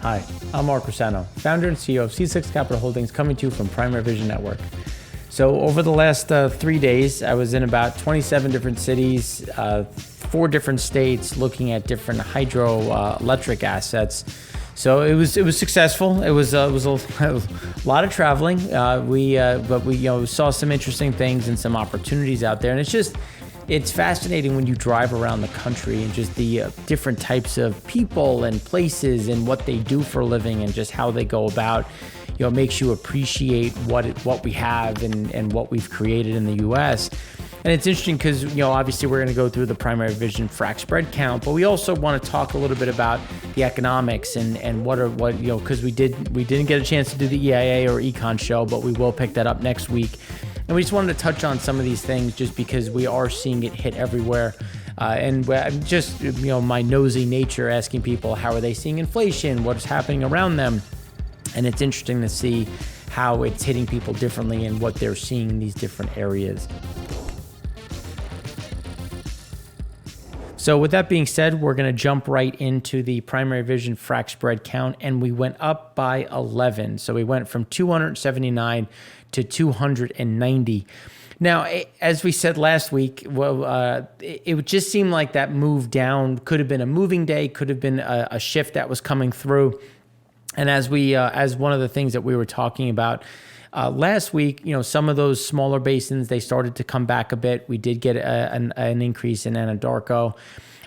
Hi, I'm Mark Rossano, founder and CEO of C6 Capital Holdings, coming to you from Primary Vision Network. So over the last 3 days, I was in about 27 different cities, 4 different states, looking at different hydroelectric assets. So it was successful. It was a lot of traveling. But we saw some interesting things and some opportunities out there, and it's fascinating when you drive around the country and just the different types of people and places and what they do for a living and just how they go about. It makes you appreciate what we have and what we've created in the U.S. And it's interesting because, obviously we're going to go through the Primary Vision Frac Spread Count, but we also want to talk a little bit about the economics and because we didn't get a chance to do the EIA or Econ show, but we will pick that up next week. And we just wanted to touch on some of these things just because we are seeing it hit everywhere. And just, my nosy nature asking people, how are they seeing inflation? What is happening around them? And it's interesting to see how it's hitting people differently and what they're seeing in these different areas. So with that being said, we're going to jump right into the Primary Vision Frac Spread Count, and we went up by 11. So we went from 279 to 290. Now, as we said last week, it just seemed like that move down could have been a moving day, could have been a shift that was coming through. And as one of the things that we were talking about last week, some of those smaller basins, they started to come back a bit. We did get an increase in Anadarko.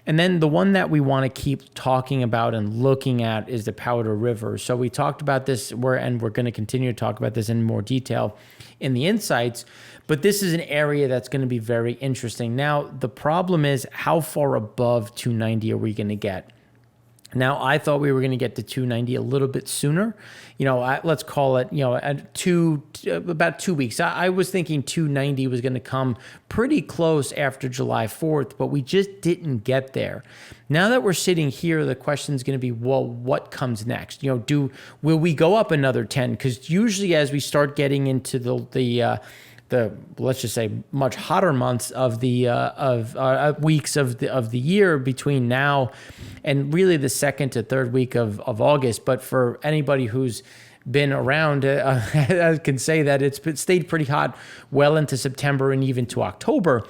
And then the one that we want to keep talking about and looking at is the Powder River. So we talked about this, and we're going to continue to talk about this in more detail in the insights. But this is an area that's going to be very interesting. Now, the problem is, how far above 290 are we going to get? Now, I thought we were going to get to 290 a little bit sooner. Let's call it, about 2 weeks. I was thinking 290 was going to come pretty close after July 4th, but we just didn't get there. Now that we're sitting here, the question is going to be, well, what comes next? Will we go up another 10? Because usually as we start getting into the let's just say much hotter months of the weeks of the year between now and really the second to third week of August. But for anybody who's been around, I can say that it's stayed pretty hot well into September and even to October.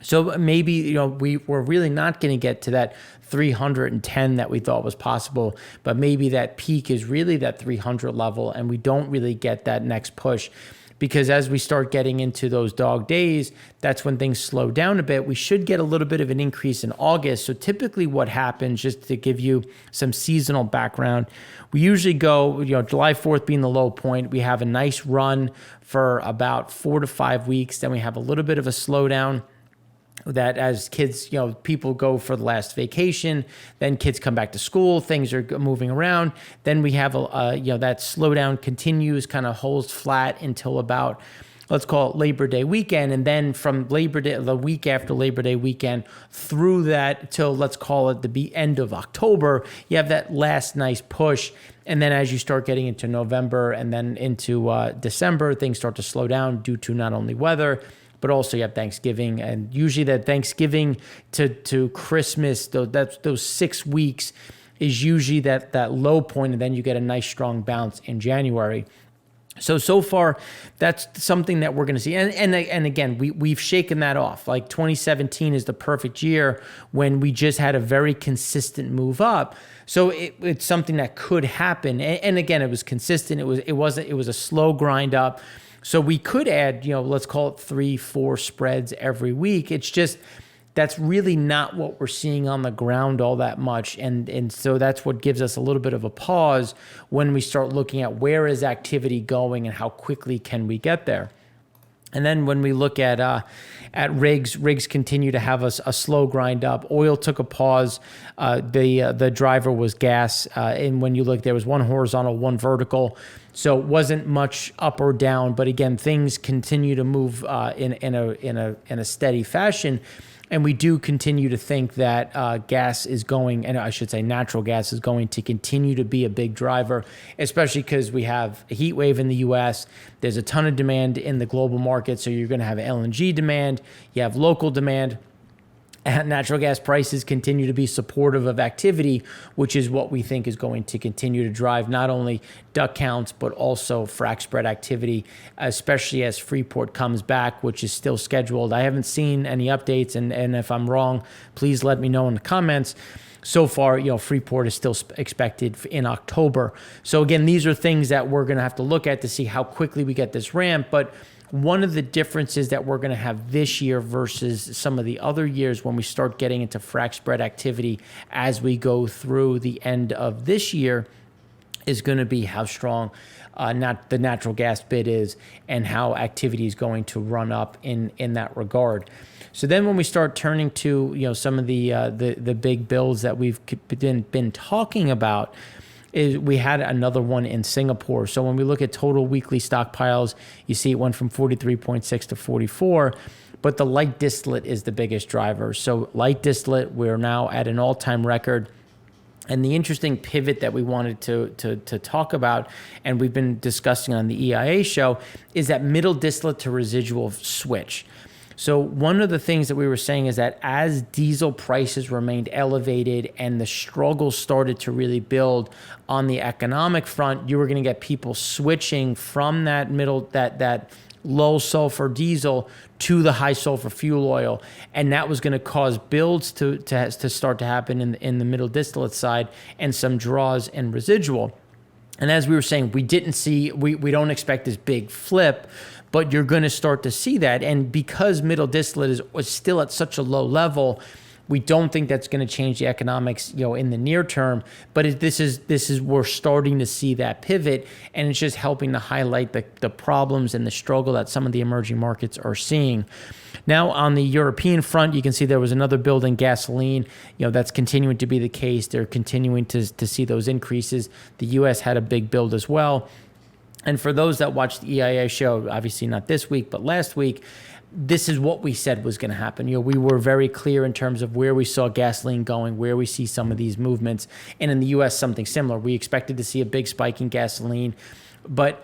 So maybe we're really not going to get to that 310 that we thought was possible, but maybe that peak is really that 300 level, and we don't really get that next push. Because as we start getting into those dog days, that's when things slow down a bit. We should get a little bit of an increase in August. So typically what happens, just to give you some seasonal background, we usually go, July 4th being the low point, we have a nice run for about 4 to 5 weeks. Then we have a little bit of a slowdown. That as kids, people go for the last vacation, then kids come back to school, things are moving around. Then we have that slowdown continues, kind of holds flat until about, let's call it Labor Day weekend. And then from Labor Day, the week after Labor Day weekend through that till, let's call it the end of October, you have that last nice push. And then as you start getting into November and then into December, things start to slow down due to not only weather, but also you have Thanksgiving, and usually that Thanksgiving to Christmas, those 6 weeks is usually that low point, and then you get a nice strong bounce in January. So far, that's something that we're going to see. And again, we've shaken that off. Like 2017 is the perfect year when we just had a very consistent move up. So it's something that could happen. And again, it was consistent. It was a slow grind up. So we could add, let's call it 3-4 spreads every week. It's just, that's really not what we're seeing on the ground all that much. And so that's what gives us a little bit of a pause when we start looking at where is activity going and how quickly can we get there. And then when we look at rigs continue to have a slow grind up. Oil took a pause. The driver was gas. And when you look, there was one horizontal, one vertical. So it wasn't much up or down. But again, things continue to move in a steady fashion. And we do continue to think that gas is going, and I should say natural gas is going to continue to be a big driver, especially because we have a heat wave in the U.S. There's a ton of demand in the global market, so you're going to have LNG demand, you have local demand. natural gas prices continue to be supportive of activity, which is what we think is going to continue to drive not only DUC counts, but also frac spread activity, especially as Freeport comes back, which is still scheduled. I haven't seen any updates, and if I'm wrong, please let me know in the comments. So far, Freeport is still expected in October. So again, these are things that we're going to have to look at to see how quickly we get this ramp. But one of the differences that we're going to have this year versus some of the other years when we start getting into frac spread activity as we go through the end of this year is going to be how strong the natural gas bid is and how activity is going to run up in that regard. So then when we start turning to some of the big bills that we've been talking about, is we had another one in Singapore. So when we look at total weekly stockpiles, you see it went from 43.6 to 44, but the light distillate is the biggest driver. So light distillate, we're now at an all-time record. And the interesting pivot that we wanted to talk about, and we've been discussing on the EIA show, is that middle distillate to residual switch. So one of the things that we were saying is that as diesel prices remained elevated and the struggle started to really build on the economic front, you were going to get people switching from that that low sulfur diesel to the high sulfur fuel oil, and that was going to cause builds to start to happen in the middle distillate side and some draws in residual. And as we were saying, we don't expect this big flip, but you're going to start to see that. And because middle distillate is still at such a low level, we don't think that's going to change the economics, in the near term. But this is we're starting to see that pivot, and it's just helping to highlight the problems and the struggle that some of the emerging markets are seeing. Now, on the European front, you can see there was another build in gasoline. That's continuing to be the case. They're continuing to see those increases. The U.S. had a big build as well. And for those that watched the EIA show, obviously not this week, but last week, this is what we said was going to happen. We were very clear in terms of where we saw gasoline going, where we see some of these movements. And in the U.S., something similar. We expected to see a big spike in gasoline, but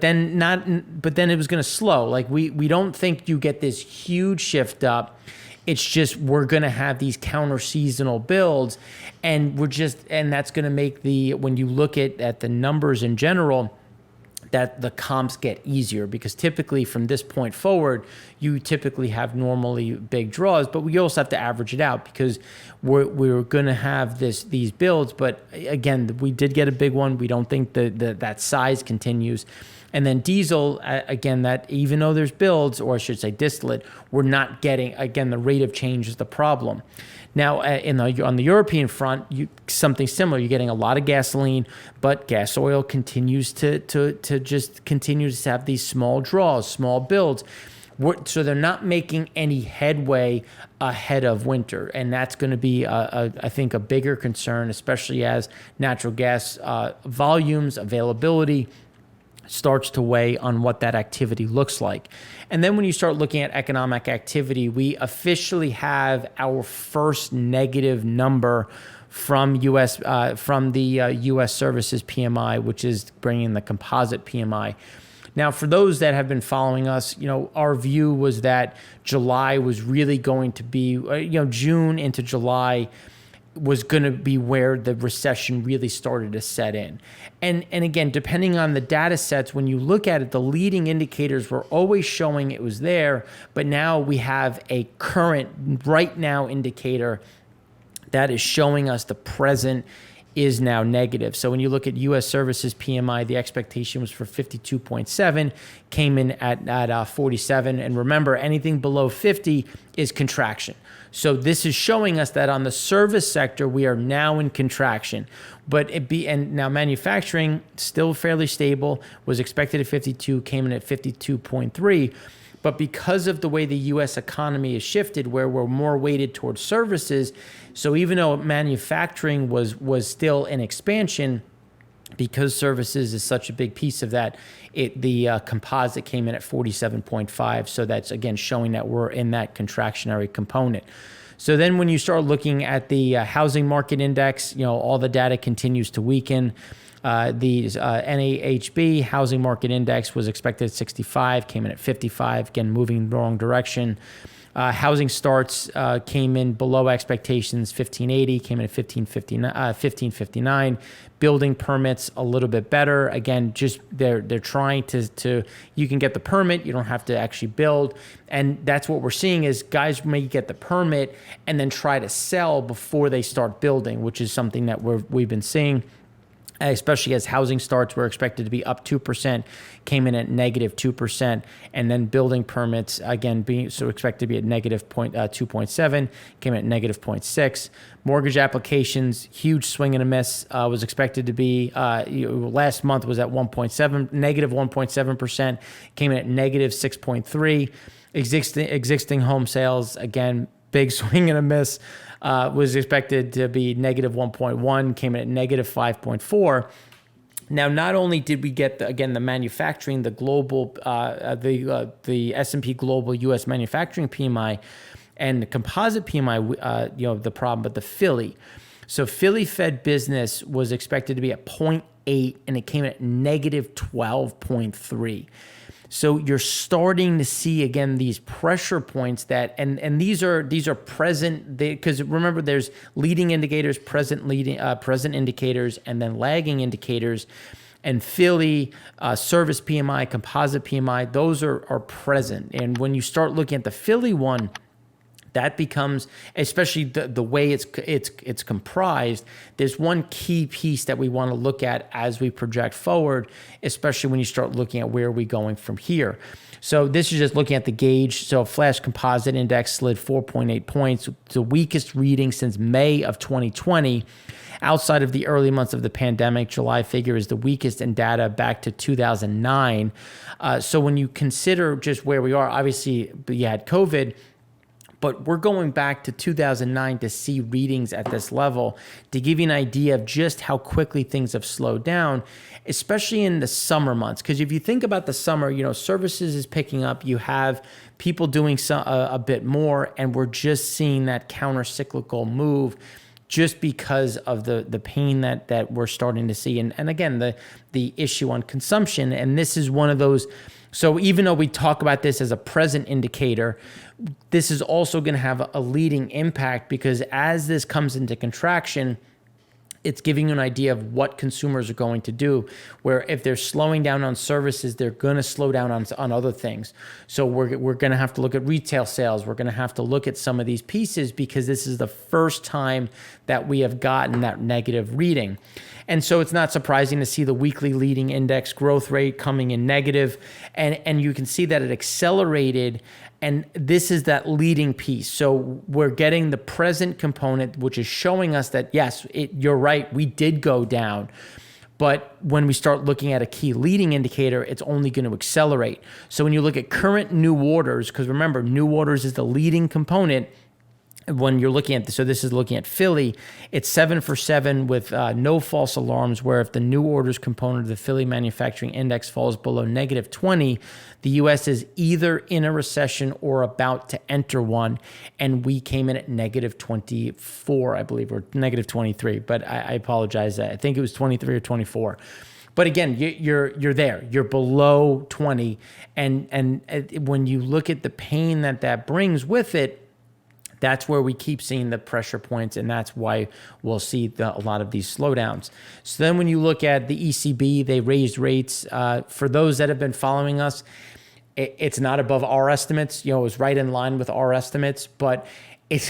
then it was going to slow. Like we don't think you get this huge shift up. It's just we're going to have these counter seasonal builds, and that's going to make when you look at the numbers in general, that the comps get easier, because typically from this point forward, you typically have normally big draws, but we also have to average it out because we're going to have these builds. But again, we did get a big one. We don't think that size continues. And then diesel, again, that even though there's builds, or I should say distillate, we're not getting, again, the rate of change is the problem. Now, on the European front, something similar. You're getting a lot of gasoline, but gas oil continues to just continue to have these small draws, small builds. So they're not making any headway ahead of winter, and that's going to be, I think, a bigger concern, especially as natural gas volumes, availability starts to weigh on what that activity looks like. And then when you start looking at economic activity, we officially have our first negative number from the U.S. Services PMI, which is bringing the composite PMI. Now, for those that have been following us, our view was that July was really going to be, June into July was going to be where the recession really started to set in. And again, depending on the data sets, when you look at it, the leading indicators were always showing it was there, but now we have a current right now indicator that is showing us the present is now negative. So when you look at U.S. Services PMI, the expectation was for 52.7, came in at 47. And remember, anything below 50 is contraction. So this is showing us that on the service sector, we are now in contraction. And now manufacturing, still fairly stable, was expected at 52, came in at 52.3. But because of the way the U.S. economy is shifted, where we're more weighted towards services, so even though manufacturing was still in expansion, because services is such a big piece of that, the composite came in at 47.5. So that's, again, showing that we're in that contractionary component. So then when you start looking at the housing market index, all the data continues to weaken. The NAHB housing market index was expected at 65, came in at 55, again, moving in the wrong direction. Housing starts came in below expectations, 1580, came in at 1559. Building permits a little bit better. Again, just they're trying to you can get the permit, you don't have to actually build. And that's what we're seeing is guys may get the permit and then try to sell before they start building, which is something that we've been seeing. Especially as housing starts were expected to be up 2%, came in at negative 2%, and then building permits again being so expected to be at negative 2.7, came in at negative 0.6. Mortgage applications, huge swing and a miss, was expected to be last month was at 1.7, negative 1.7%, came in at negative 6.3. Existing home sales, again, big swing and a miss. Was expected to be negative 1.1, came in at negative 5.4. Now, not only did we get the manufacturing, the global, the S&P Global U.S. Manufacturing PMI, and the composite PMI, the problem, but the Philly. So Philly Fed business was expected to be at 0.8, and it came in at negative 12.3. So you're starting to see again these pressure points that and these are present because remember there's leading indicators, present indicators, and then lagging indicators. And Philly, service PMI, composite PMI, those are present. And when you start looking at the Philly one, that becomes, especially the way it's comprised, there's one key piece that we want to look at as we project forward, especially when you start looking at where are we going from here. So this is just looking at the gauge. So Flash Composite Index slid 4.8 points, the weakest reading since May of 2020. Outside of the early months of the pandemic, July figure is the weakest in data back to 2009. So when you consider just where we are, obviously you had COVID, but we're going back to 2009 to see readings at this level to give you an idea of just how quickly things have slowed down, especially in the summer months. Because if you think about the summer, services is picking up. You have people doing a bit more, and we're just seeing that counter-cyclical move just because of the pain that we're starting to see. And again, the issue on consumption. And this is one of those. So even though we talk about this as a present indicator, this is also going to have a leading impact because as this comes into contraction, it's giving you an idea of what consumers are going to do, where if they're slowing down on services, they're going to slow down on other things. So we're going to have to look at retail sales. We're going to have to look at some of these pieces because this is the first time that we have gotten that negative reading. And so it's not surprising to see the weekly leading index growth rate coming in negative, and you can see that it accelerated. And this is that leading piece. So we're getting the present component, which is showing us that, yes, you're right, we did go down. But when we start looking at a key leading indicator, it's only going to accelerate. So when you look at current new orders, because remember, new orders is the leading component, when you're looking at this, so this is looking at Philly, it's 7 for 7 with no false alarms, where if the new orders component of the Philly Manufacturing Index falls below negative 20, the U.S. is either in a recession or about to enter one, and we came in at negative 24, I believe, or negative 23, but I apologize. I think it was 23 or 24. But again, you're there. You're below 20, and when you look at the pain that brings with it, that's where we keep seeing the pressure points, and that's why we'll see a lot of these slowdowns. So then when you look at the ECB, they raised rates. For those that have been following us, it's not above our estimates. It was right in line with our estimates, but it's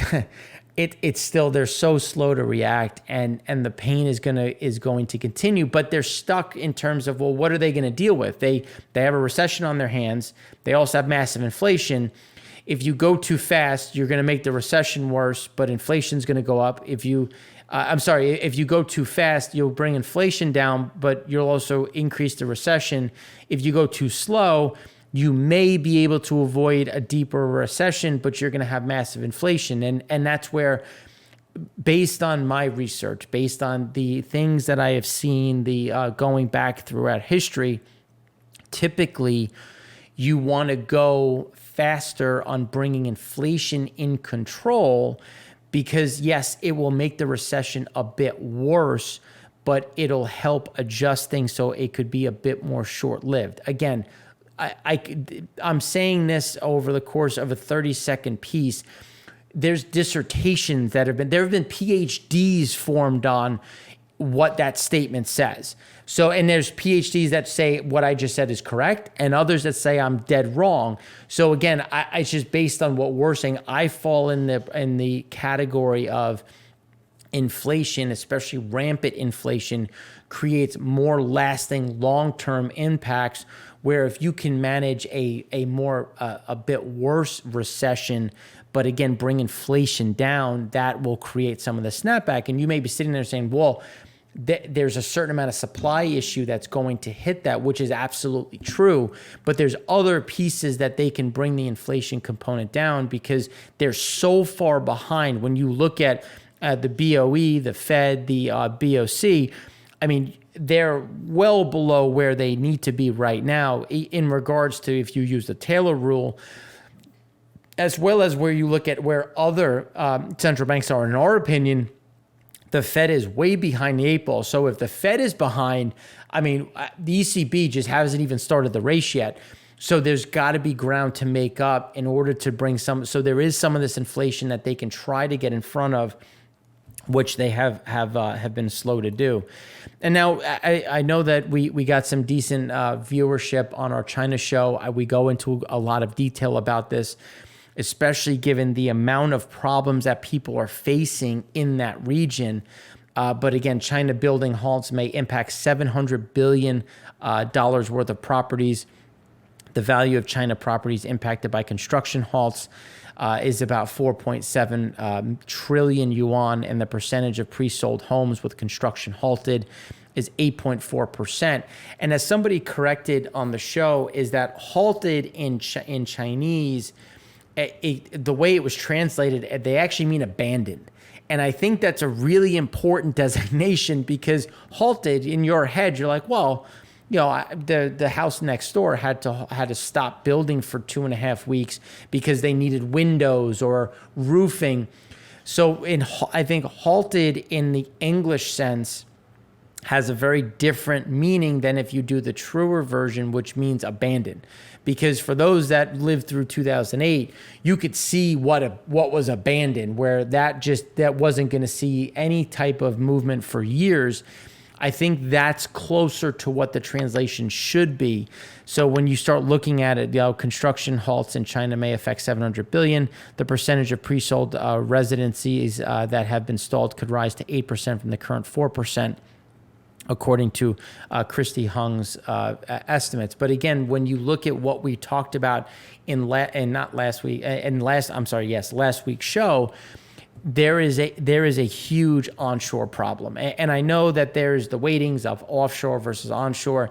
still, they're so slow to react, and the pain is going to continue, but they're stuck in terms of, well, what are they going to deal with? They have a recession on their hands. They also have massive inflation. If you go too fast, you're going to make the recession worse, but inflation's going to go up. If you go too fast, you'll bring inflation down, but you'll also increase the recession. If you go too slow, you may be able to avoid a deeper recession, but you're going to have massive inflation. And that's where, based on my research, based on the things that I have seen, going back throughout history, typically you want to go faster on bringing inflation in control because, yes, it will make the recession a bit worse, but it'll help adjust things so it could be a bit more short-lived. Again, I'm saying this over the course of a 30-second piece. There's dissertations that there have been PhDs formed on what that statement says. So, and there's PhDs that say what I just said is correct, and others that say I'm dead wrong. So again, it's just based on what we're saying. I fall in the category of inflation, especially rampant inflation, creates more lasting long-term impacts. Where if you can manage a bit worse recession, but again bring inflation down, that will create some of the snapback. And you may be sitting there saying, well, there's a certain amount of supply issue that's going to hit that, which is absolutely true. But there's other pieces that they can bring the inflation component down because they're so far behind. When you look at the BOE, the Fed, the BOC, I mean, they're well below where they need to be right now in regards to if you use the Taylor rule, as well as where you look at where other central banks are. In our opinion, the Fed is way behind the eight ball. So if the Fed is behind, I mean, the ECB just hasn't even started the race yet. So there's got to be ground to make up in order to bring some. So there is some of this inflation that they can try to get in front of, which they have been slow to do. And now I know that we got some decent viewership on our China show. We go into a lot of detail about this, especially given the amount of problems that people are facing in that region. But again, China building halts may impact $700 billion worth of properties. The value of China properties impacted by construction halts is about 4.7 trillion yuan, and the percentage of pre-sold homes with construction halted is 8.4%. And as somebody corrected on the show, is that halted in Chinese, the way it was translated, they actually mean abandoned. And I think that's a really important designation because halted in your head, you're like, well, you know, the house next door had to stop building for 2.5 weeks because they needed windows or roofing. So I think halted in the English sense has a very different meaning than if you do the truer version, which means abandoned. Because for those that lived through 2008, you could see what was abandoned, where that wasn't going to see any type of movement for years. I think that's closer to what the translation should be. So when you start looking at it, construction halts in China may affect 700 billion. The percentage of pre-sold residencies that have been stalled could rise to 8% from the current 4%. According to Christy Hung's estimates. But again, when you look at what we talked about last week's show, there is a huge onshore problem. And I know that there's the weightings of offshore versus onshore.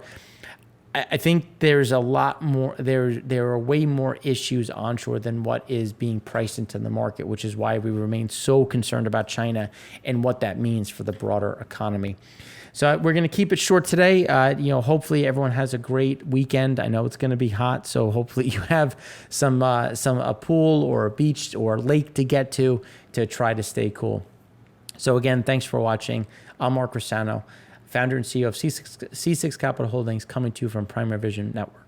I think there's a lot more, there are way more issues onshore than what is being priced into the market, which is why we remain so concerned about China and what that means for the broader economy. So we're going to keep it short today. Hopefully everyone has a great weekend. I know it's going to be hot, so hopefully you have a pool or a beach or lake to get to try to stay cool. So again, thanks for watching. I'm Mark Rossano, founder and CEO of C6 Capital Holdings, coming to you from Primary Vision Network.